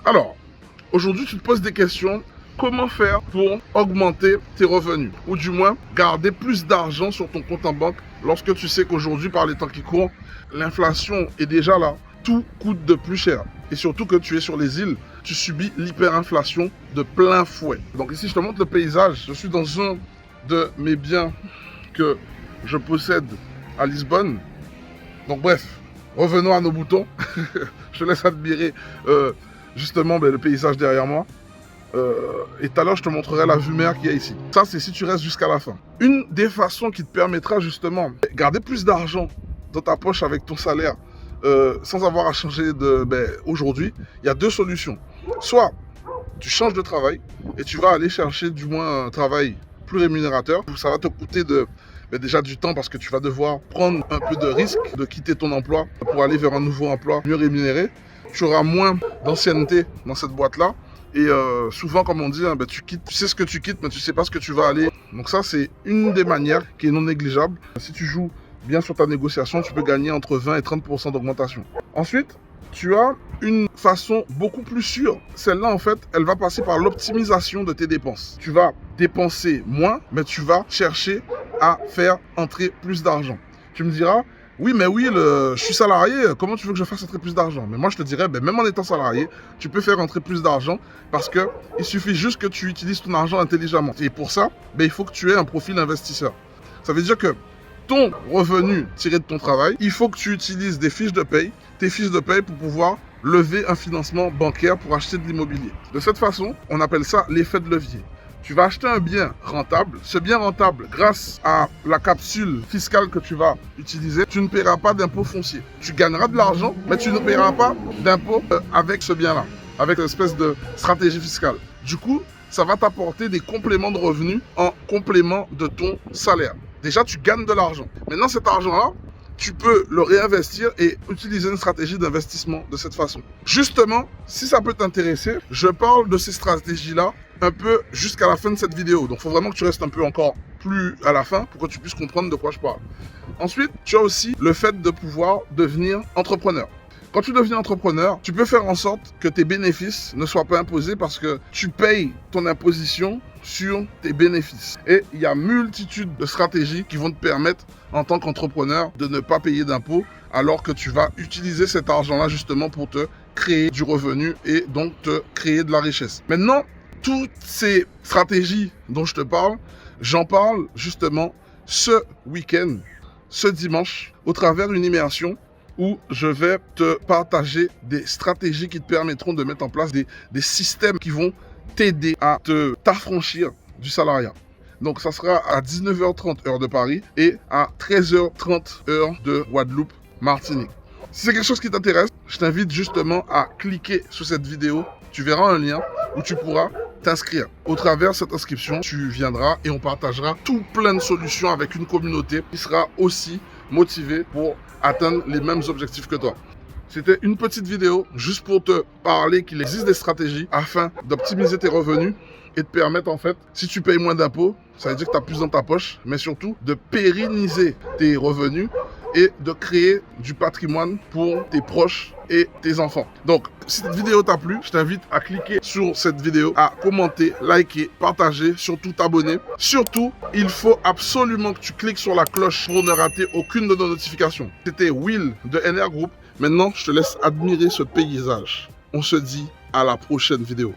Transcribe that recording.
Alors, aujourd'hui, tu te poses des questions. Comment faire pour augmenter tes revenus? Ou du moins, garder plus d'argent sur ton compte en banque lorsque tu sais qu'aujourd'hui, par les temps qui courent, l'inflation est déjà là. Tout coûte de plus cher. Et surtout que tu es sur les îles, tu subis l'hyperinflation de plein fouet. Donc ici, je te montre le paysage. Je suis dans un de mes biens que je possède à Lisbonne. Donc bref, revenons à nos boutons. Je te laisse admirer justement le paysage derrière moi. Et tout à l'heure, je te montrerai la vue mer qu'il y a ici. Ça, c'est si tu restes jusqu'à la fin. Une des façons qui te permettra justement de garder plus d'argent dans ta poche avec ton salaire sans avoir à changer aujourd'hui, il y a deux solutions. Soit tu changes de travail et tu vas aller chercher du moins un travail plus rémunérateur. Ça va te coûter déjà du temps parce que tu vas devoir prendre un peu de risque de quitter ton emploi pour aller vers un nouveau emploi mieux rémunéré. Tu auras moins d'ancienneté dans cette boîte-là. Et souvent, comme on dit, tu sais ce que tu quittes, mais tu ne sais pas ce que tu vas aller. Donc ça, c'est une des manières qui est non négligeable. Si tu joues bien sur ta négociation, tu peux gagner entre 20 et 30% d'augmentation. Ensuite, tu as une façon beaucoup plus sûre. Celle-là, en fait, elle va passer par l'optimisation de tes dépenses. Tu vas dépenser moins, mais tu vas chercher à faire entrer plus d'argent. Tu me diras, oui, mais oui, je suis salarié, comment tu veux que je fasse entrer plus d'argent? Mais moi, je te dirais, même en étant salarié, tu peux faire entrer plus d'argent parce qu'il suffit juste que tu utilises ton argent intelligemment. Et pour ça, il faut que tu aies un profil investisseur. Ça veut dire que ton revenu tiré de ton travail, il faut que tu utilises des fiches de paye, tes fiches de paye pour pouvoir lever un financement bancaire pour acheter de l'immobilier. De cette façon, on appelle ça l'effet de levier. Tu vas acheter un bien rentable. Ce bien rentable, grâce à la capsule fiscale que tu vas utiliser, tu ne paieras pas d'impôt foncier. Tu gagneras de l'argent, mais tu ne paieras pas d'impôt avec ce bien-là, avec une espèce de stratégie fiscale. Du coup, ça va t'apporter des compléments de revenus en complément de ton salaire. Déjà, tu gagnes de l'argent. Maintenant, cet argent-là, tu peux le réinvestir et utiliser une stratégie d'investissement de cette façon. Justement, si ça peut t'intéresser, je parle de ces stratégies-là un peu jusqu'à la fin de cette vidéo. Donc, il faut vraiment que tu restes un peu encore plus à la fin pour que tu puisses comprendre de quoi je parle. Ensuite, tu as aussi le fait de pouvoir devenir entrepreneur. Quand tu deviens entrepreneur, tu peux faire en sorte que tes bénéfices ne soient pas imposés parce que tu payes ton imposition sur tes bénéfices. Et il y a multitude de stratégies qui vont te permettre, en tant qu'entrepreneur, de ne pas payer d'impôts alors que tu vas utiliser cet argent-là justement pour te créer du revenu et donc te créer de la richesse. Maintenant, toutes ces stratégies dont je te parle, j'en parle justement ce week-end, ce dimanche, au travers d'une immersion où je vais te partager des stratégies qui te permettront de mettre en place des systèmes qui vont t'aider à t'affranchir du salariat. Donc ça sera à 19h30 heure de Paris et à 13h30 heure de Guadeloupe, Martinique. Si c'est quelque chose qui t'intéresse, je t'invite justement à cliquer sur cette vidéo. Tu verras un lien où tu pourras t'inscrire. Au travers de cette inscription, tu viendras et on partagera tout plein de solutions avec une communauté qui sera aussi motivée pour atteindre les mêmes objectifs que toi. C'était une petite vidéo juste pour te parler qu'il existe des stratégies afin d'optimiser tes revenus et de permettre en fait, si tu payes moins d'impôts, ça veut dire que tu as plus dans ta poche, mais surtout de pérenniser tes revenus et de créer du patrimoine pour tes proches et tes enfants. Donc, si cette vidéo t'a plu, je t'invite à cliquer sur cette vidéo, à commenter, liker, partager, surtout t'abonner. Surtout, il faut absolument que tu cliques sur la cloche pour ne rater aucune de nos notifications. C'était Will de NR Group. Maintenant, je te laisse admirer ce paysage. On se dit à la prochaine vidéo.